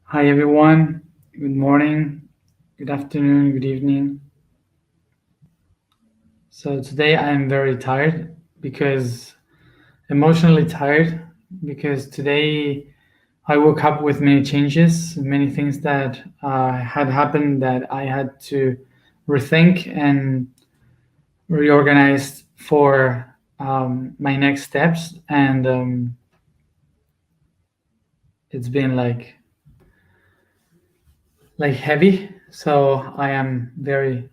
Hi everyone, good morning, good afternoon, good evening. So today I am very tired because emotionally tired because today I woke up with many changes, many things that had happened that I had to rethink and reorganize for my next steps. And it's been like heavy. So I am very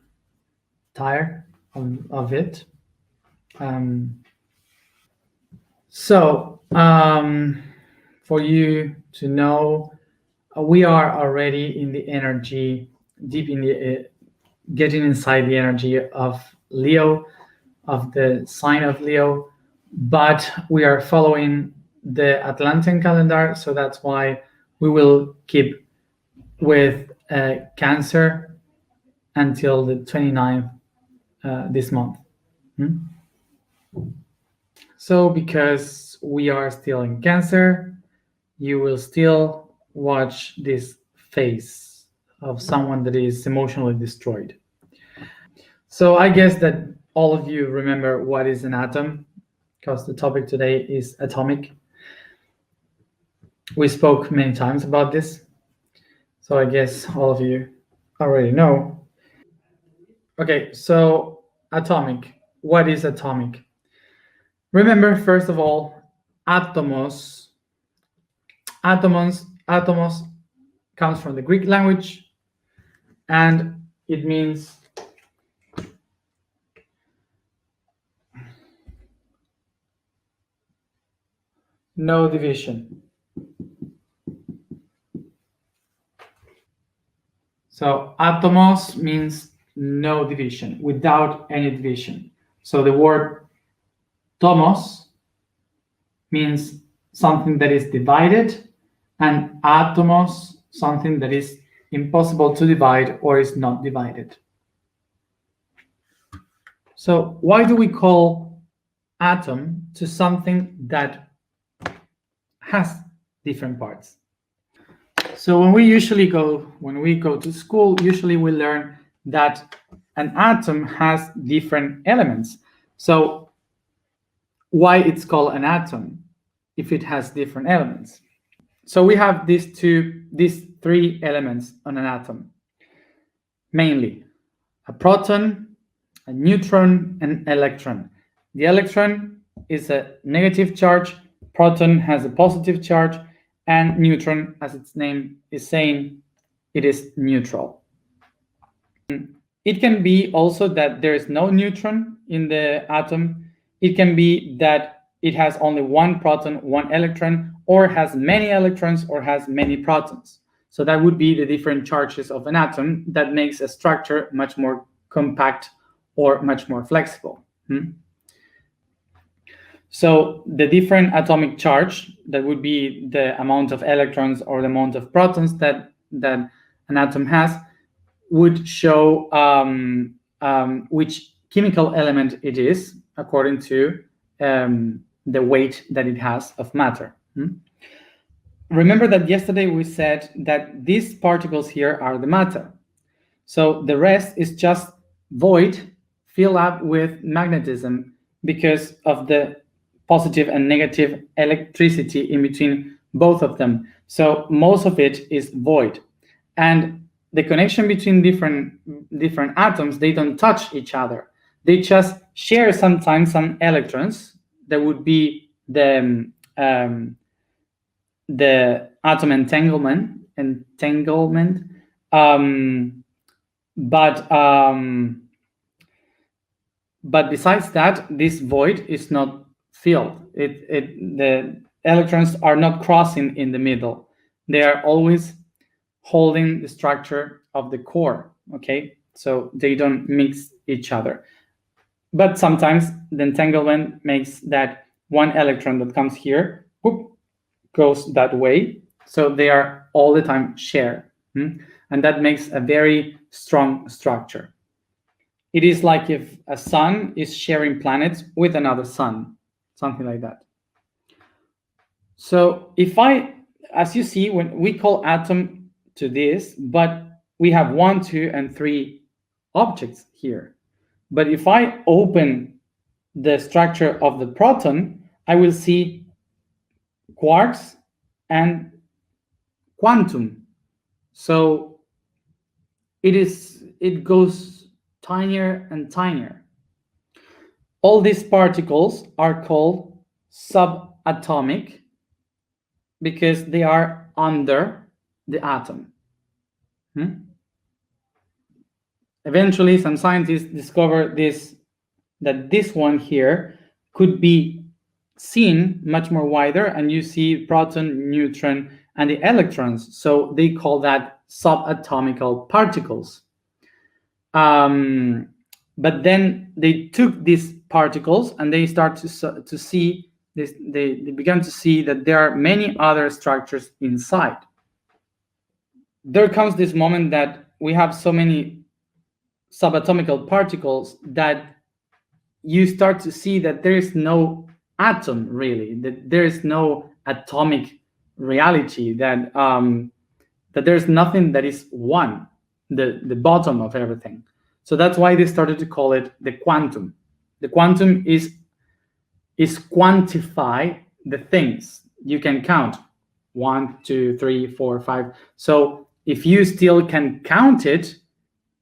tired of it. Um, so, for you to know, we are already in the energy, deep in the, getting inside the energy of Leo, of the sign of Leo, but we are following the Atlantean calendar, so that's why we will keep with Cancer until the 29th this month. Hmm? So, because we are still in Cancer, you will still watch this face of someone that is emotionally destroyed. So, I guess that all of you remember what is an atom, because the topic today is atomic. We spoke many times about this, so I guess all of you already know. Okay, so atomic. What is atomic? Remember, first of all, atomos. Atomos comes from the Greek language, and it means no division. So atomos means no division, without any division. So the word tomos means something that is divided, and atomos something that is impossible to divide or is not divided. So why do we call atom to something that has different parts? So when we go to school, usually we learn that an atom has different elements. So why it's called an atom if it has different elements? So we have these three elements on an atom, mainly a proton, a neutron, and electron. The electron is a negative charge, proton has a positive charge, and neutron, as its name is saying, it is neutral. It can be also that there is no neutron in the atom. It can be that it has only one proton, one electron, or has many electrons or has many protons. So that would be the different charges of an atom that makes a structure much more compact or much more flexible. So the different atomic charge, that would be the amount of electrons or the amount of protons that an atom has, would show which chemical element it is according to the weight that it has of matter. Remember that yesterday we said that these particles here are the matter. So the rest is just void filled up with magnetism because of the positive and negative electricity in between both of them. So most of it is void. And the connection between different atoms, they don't touch each other. They just share sometimes some electrons. That would be the atom entanglement. But besides that, this void is not filled. The electrons are not crossing in the middle. They are always holding the structure of the core, okay? So they don't mix each other. But sometimes the entanglement makes that one electron that comes here, whoop, goes that way. So they are all the time shared. And that makes a very strong structure. It is like if a sun is sharing planets with another sun, something like that. So if as you see, when we call atom to this, but we have 1, 2, and 3 objects here. But if I open the structure of the proton, I will see quarks and quantum. So it goes tinier and tinier. All these particles are called subatomic because they are under the atom. Eventually, some scientists discover that this one here could be seen much more wider, and you see proton, neutron, and the electrons. So they call that subatomical particles. But then they took these particles and they start to see this. They began to see that there are many other structures inside. There comes this moment that we have so many subatomical particles that you start to see that there is no atom, really, that there is no atomic reality, that there's nothing that is one, the bottom of everything. So that's why they started to call it the quantum. The quantum is quantify the things you can count, 1, 2, 3, 4, 5. So if you still can count it,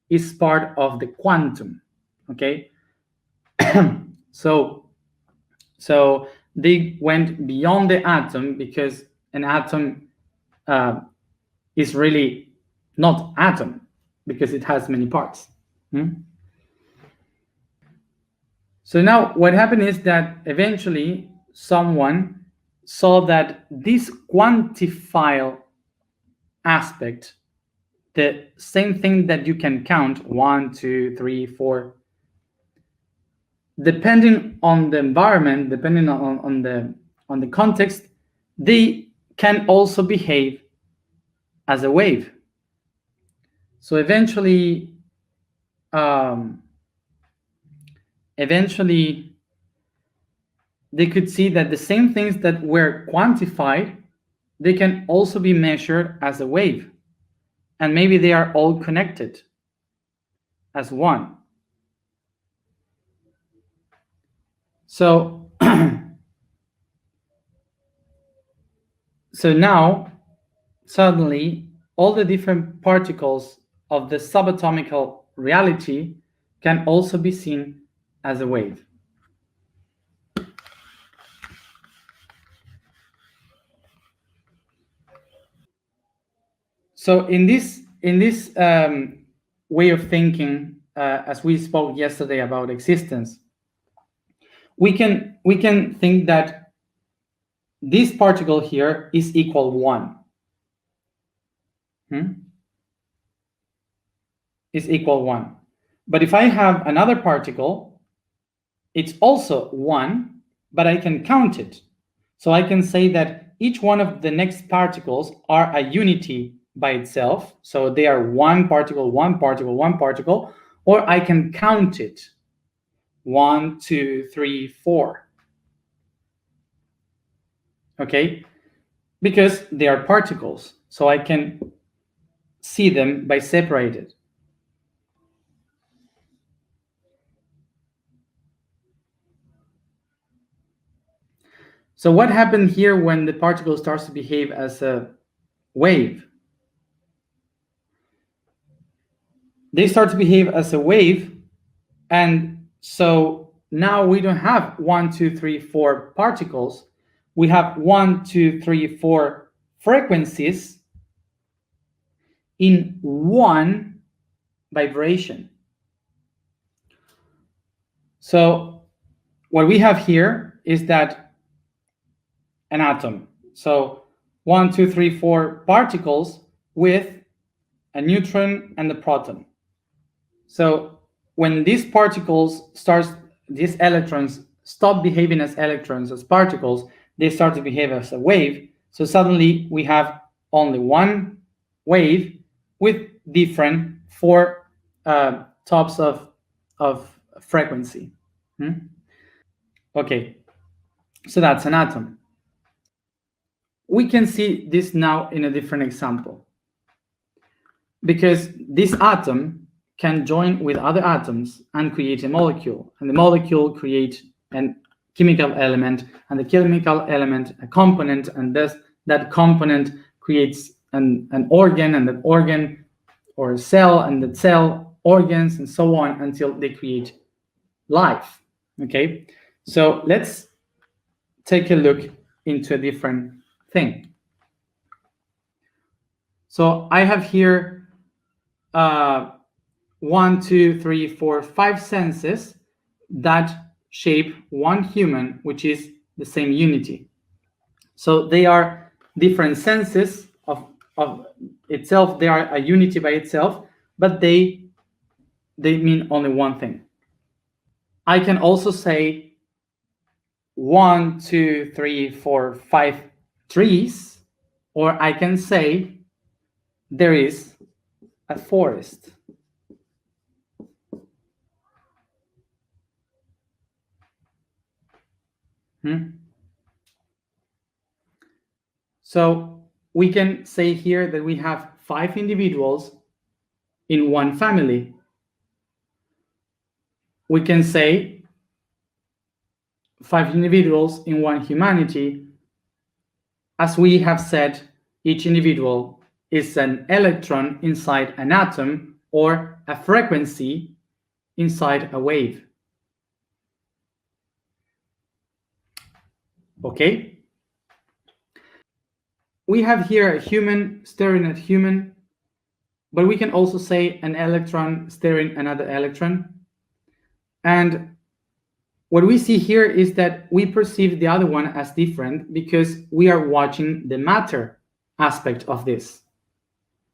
it's part of the quantum. Okay. So they went beyond the atom because an atom is really not atom because it has many parts. So now what happened is that eventually someone saw that this quantifiable aspect, the same thing that you can count, 1, 2, 3, 4, depending on the environment, depending on the context, they can also behave as a wave. So eventually they could see that the same things that were quantified, they can also be measured as a wave, and maybe they are all connected as one. So so now suddenly all the different particles of the subatomical reality can also be seen as a wave. So in this way of thinking, as we spoke yesterday about existence, we can think that this particle here is equal 1. Is equal 1. But if I have another particle, it's also 1, but I can count it. So I can say that each one of the next particles are a unity by itself. So they are one particle, one particle, one particle, or I can count it. 1, 2, 3, 4. Okay? Because they are particles. So I can see them by separated. So what happened here when the particle starts to behave as a wave? They start to behave as a wave, and so now we don't have 1, 2, 3, 4 particles. We have 1, 2, 3, 4 frequencies in one vibration. So what we have here is that an atom. So 1, 2, 3, 4 particles with a neutron and a proton. So when these particles these electrons stop behaving as electrons, as particles, they start to behave as a wave. So suddenly we have only one wave with different 4 tops of frequency. Okay, so that's an atom. We can see this now in a different example. because this atom can join with other atoms and create a molecule, and the molecule creates a chemical element, and the chemical element a component, and thus that component creates an organ, and that organ or a cell, and that cell organs, and so on until they create life. Okay, so let's take a look into a different thing. So I have here 1, 2, 3, 4, 5 senses that shape one human, which is the same unity. So they are different senses of itself. They are a unity by itself, but they mean only one thing. I can also say 1, 2, 3, 4, 5 trees, or I can say there is a forest. So we can say here that we have 5 individuals in one family. We can say 5 individuals in one humanity. As we have said, each individual is an electron inside an atom or a frequency inside a wave. Okay? We have here a human staring at human, but we can also say an electron staring another electron. And what we see here is that we perceive the other one as different because we are watching the matter aspect of this,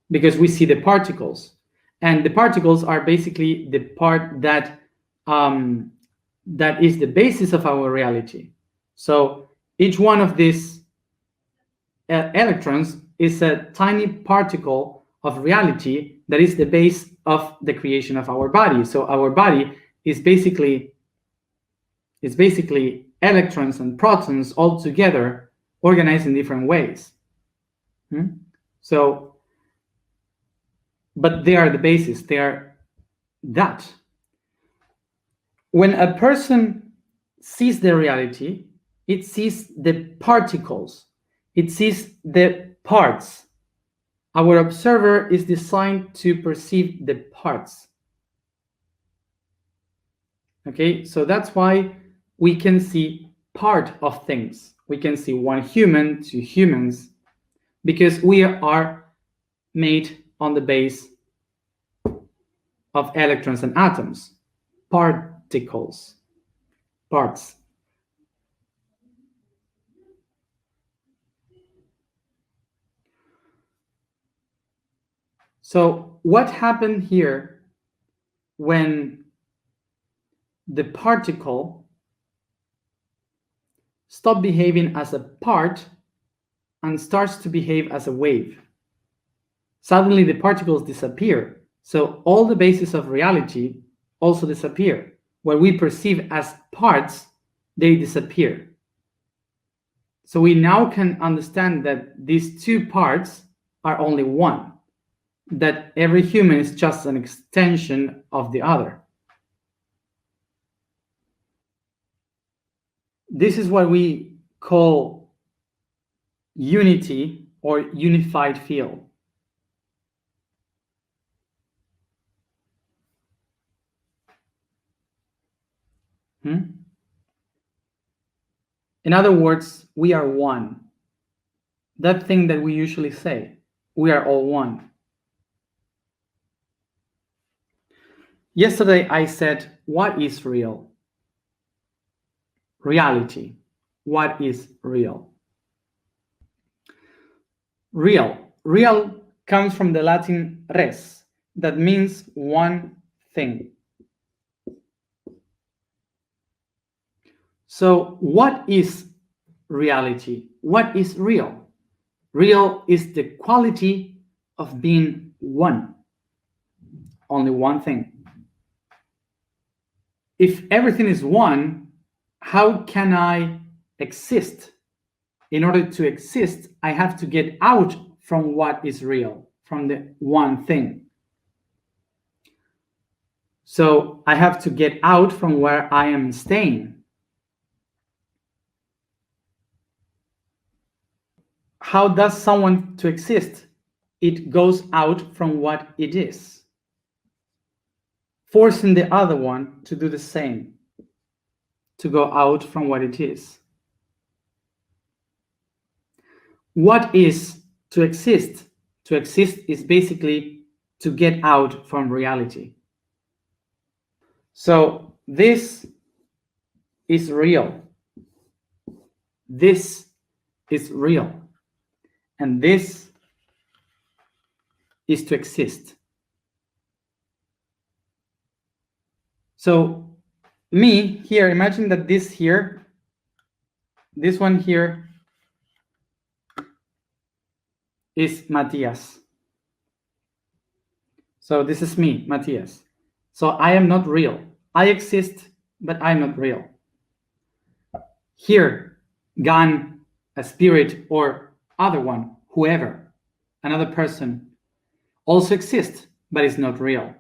because we see the particles, and the particles are basically the part that that is the basis of our reality. So each one of these electrons is a tiny particle of reality that is the base of the creation of our body. So our body is basically electrons and protons all together, organized in different ways. So, but they are the basis. They are that. When a person sees the reality, it sees the particles. It sees the parts. Our observer is designed to perceive the parts. Okay, so that's why we can see part of things. We can see one human, 2 humans, because we are made on the base of electrons and atoms, particles, parts. So what happened here when the particle stops behaving as a part and starts to behave as a wave? Suddenly the particles disappear. So all the bases of reality also disappear. What we perceive as parts, they disappear. So we now can understand that these 2 parts are only one, that every human is just an extension of the other. This is what we call unity or unified field. In other words, we are one. That thing that we usually say, we are all one. Yesterday I said, what is real? Reality. What is real? Real. Real comes from the Latin res, that means one thing. So what is reality? What is real? Real is the quality of being one. Only one thing. If everything is one, how can I exist? In order to exist, I have to get out from what is real, from the one thing. So I have to get out from where I am staying. How does someone to exist? It goes out from what it is, forcing the other one to do the same, to go out from what it is. What is to exist? To exist is basically to get out from reality. So this is real. This is real. And this is to exist. So me here, imagine that this here, this one here is Matias. So this is me, Matias. So I am not real. I exist, but I'm not real. Here, Gan, a spirit or other one, whoever, another person, also exists, but is not real.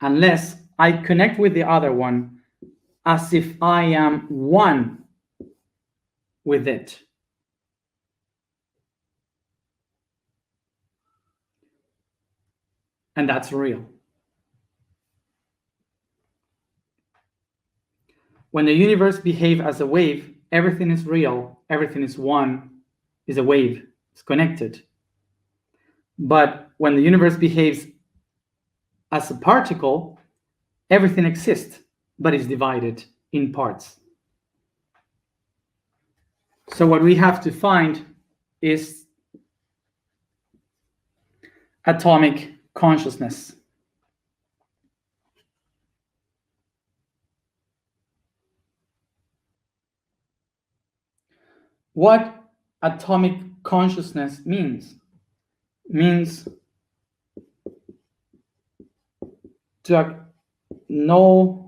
Unless I connect with the other one as if I am one with it. And that's real. When the universe behaves as a wave, everything is real, everything is one, is a wave, it's connected. But when the universe behaves as a particle, everything exists, but is divided in parts. So what we have to find is atomic consciousness. What atomic consciousness means to know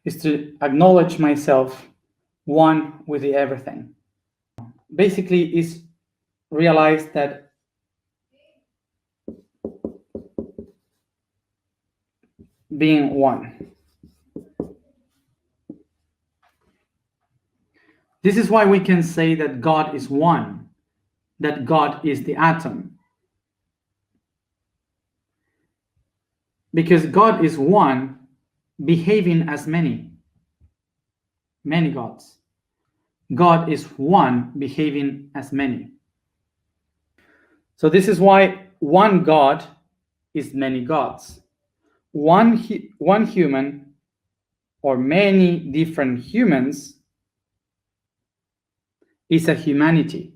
is to acknowledge myself one with the everything. Basically is realize that being one. This is why we can say that God is one, that God is the atom. Because God is one, behaving as many gods. God is one, behaving as many. So this is why one God is many gods. One human or many different humans is a humanity.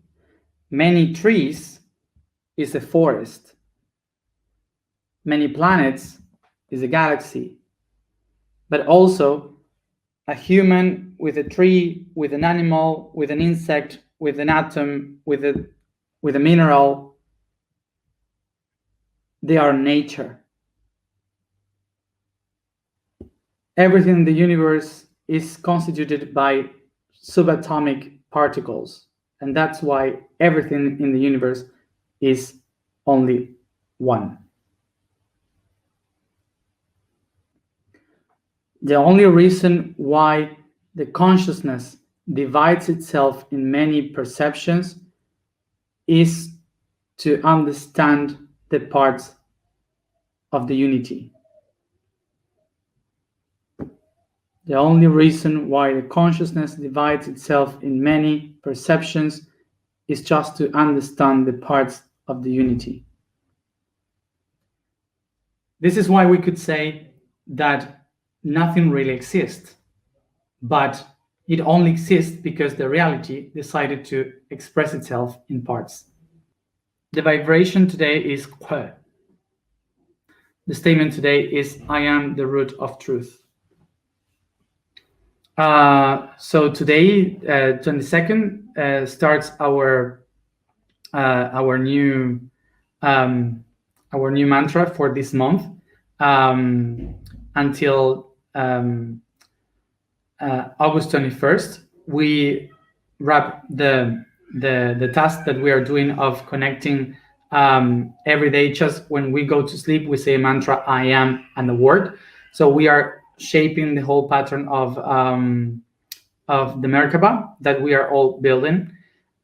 Many trees is a forest. Many planets is a galaxy. But also a human with a tree, with an animal, with an insect, with an atom, with a mineral, they are nature. Everything in the universe is constituted by subatomic particles, and that's why everything in the universe is only one. The only reason why the consciousness divides itself in many perceptions is to understand the parts of the unity. The only reason why the consciousness divides itself in many perceptions is just to understand the parts of the unity. This is why we could say that nothing really exists, but it only exists because the reality decided to express itself in parts. The vibration today is Kwe. The statement today is, I am the root of truth. So today, 22nd, starts our our new mantra for this month until August 21st. We wrap the task that we are doing of connecting every day. Just when we go to sleep, we say a mantra, I am, and the word. So we are shaping the whole pattern of the Merkaba that we are all building.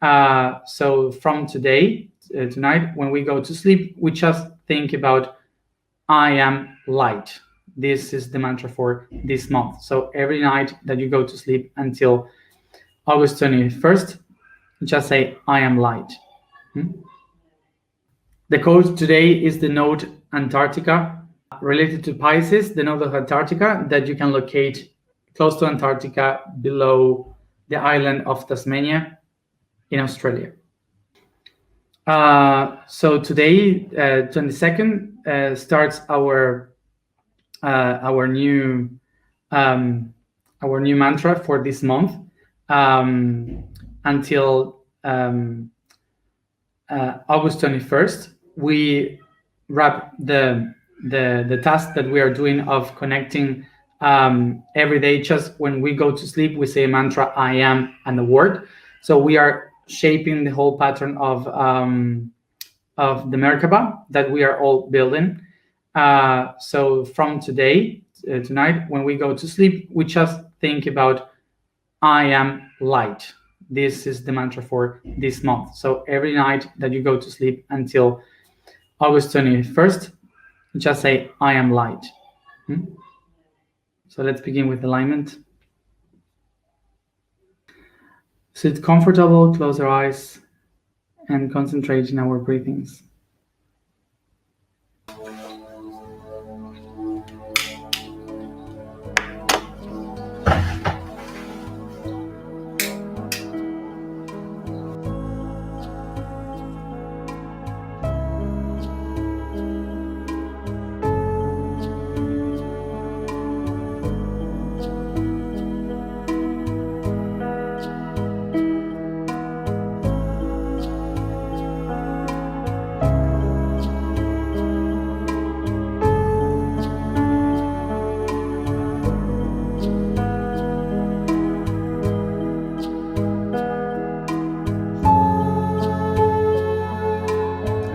So from today, tonight, when we go to sleep, we just think about I am light. This is the mantra for this month. So every night that you go to sleep until August 21st, just say I am light. The code today is the node Antarctica, related to Pisces, the node of Antarctica that you can locate close to Antarctica below the island of Tasmania in Australia. So today, 22nd, starts our new mantra for this month until August 21st. We wrap the task that we are doing of connecting every day. Just when we go to sleep, we say a mantra, I am, and the word. So we are shaping the whole pattern of the Merkaba that we are all building. So from today, tonight, when we go to sleep, we just think about I am light. This is the mantra for this month. So every night that you go to sleep until August 21st, just say I am light. So let's begin with alignment. Sit comfortable, close our eyes, and concentrate in our breathings.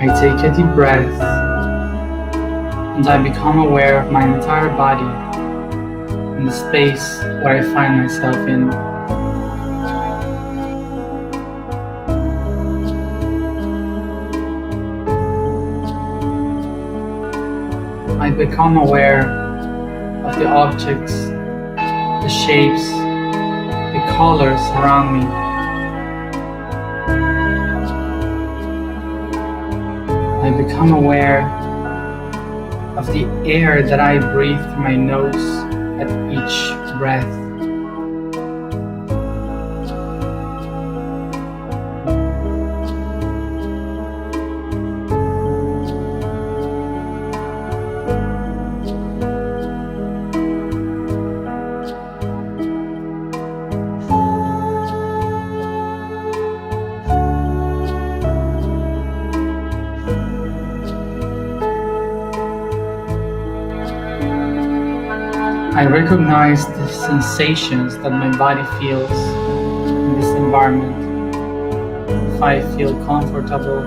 I take a deep breath and I become aware of my entire body and the space where I find myself in. I become aware of the objects, the shapes, the colors around me. I become aware of the air that I breathe through my nose at each breath. I recognize the sensations that my body feels in this environment. If I feel comfortable,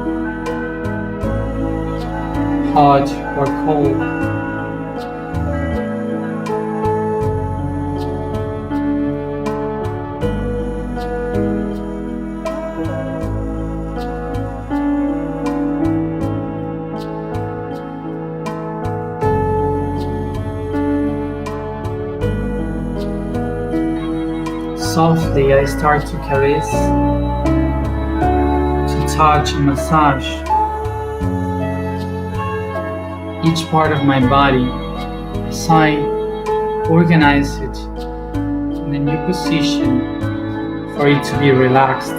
hot or cold. Softly, I start to caress, to touch and massage each part of my body as I organize it in a new position for it to be relaxed.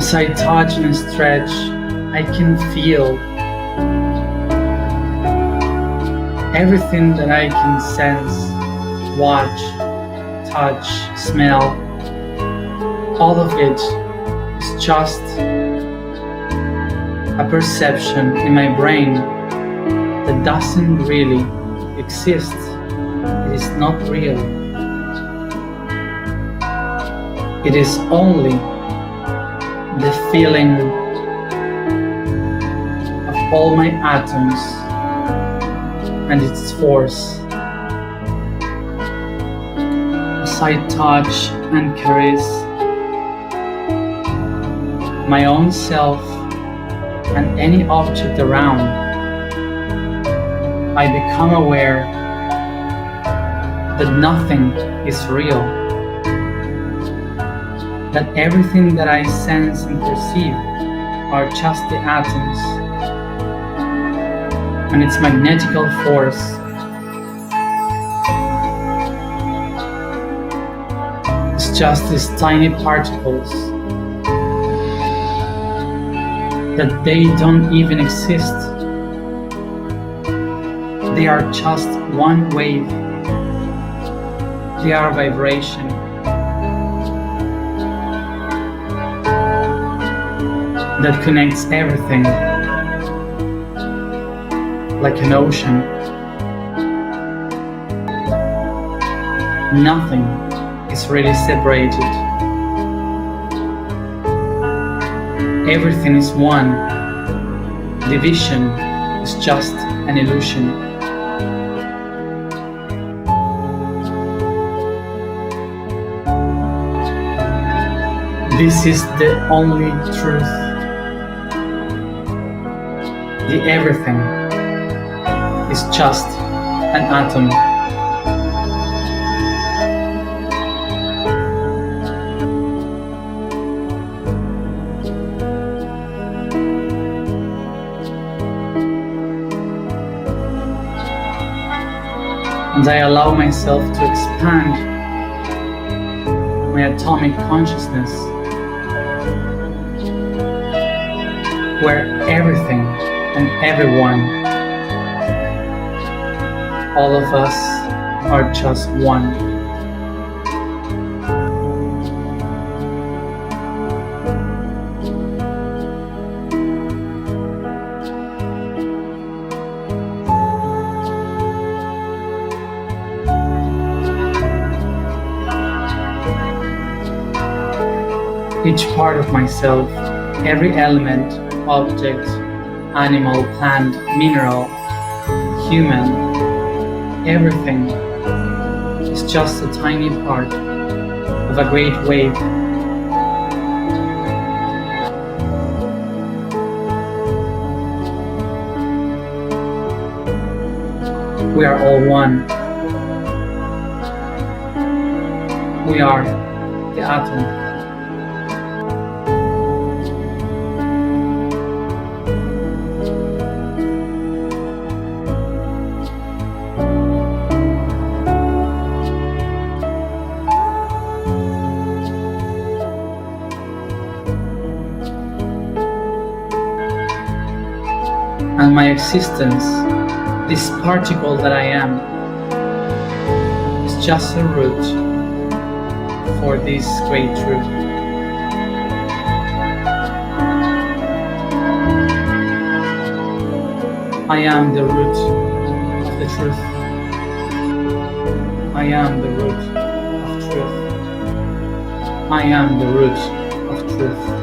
As I touch and stretch, I can feel everything that I can sense, watch, touch, smell. All of it is just a perception in my brain that doesn't really exist. It is not real. It is only the feeling of all my atoms and its force. As I touch and caress my own self and any object around, I become aware that nothing is real, that everything that I sense and perceive are just the atoms and its magnetical force. It's just these tiny particles that they don't even exist. They are just one wave. They are vibration. That connects everything like an ocean. Nothing is really separated. Everything is one. Division is just an illusion. This is the only truth. The everything is just an atom. And I allow myself to expand my atomic consciousness, where everything and everyone, all of us, are just one. Each part of myself, every element, object, animal, plant, mineral, human, everything is just a tiny part of a great wave. We are all one. We are the atom. And my existence, this particle that I am, is just a root for this great truth. I am the root of the truth. I am the root of truth. I am the root of truth.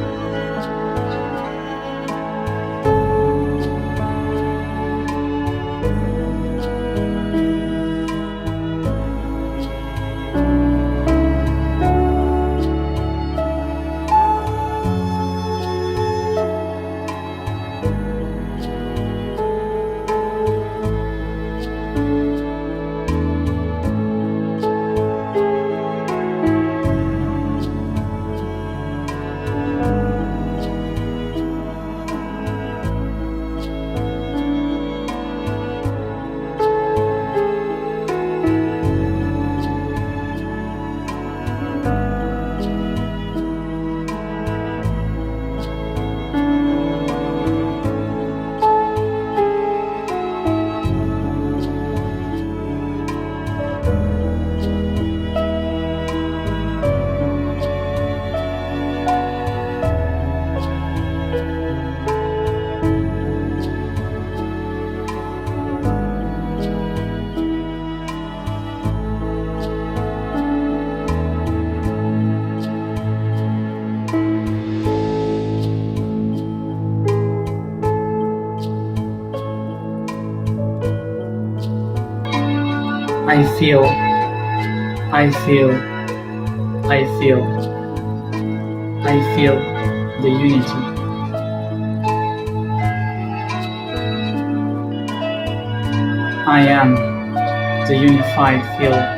I feel, I feel, I feel, I feel the unity. I am the unified field.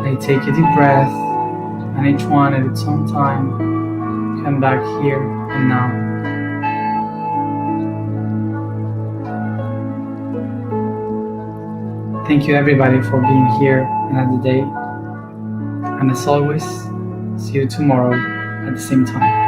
I take a deep breath, and each one at its own time, come back here and now. Thank you everybody for being here another day. And as always, see you tomorrow at the same time.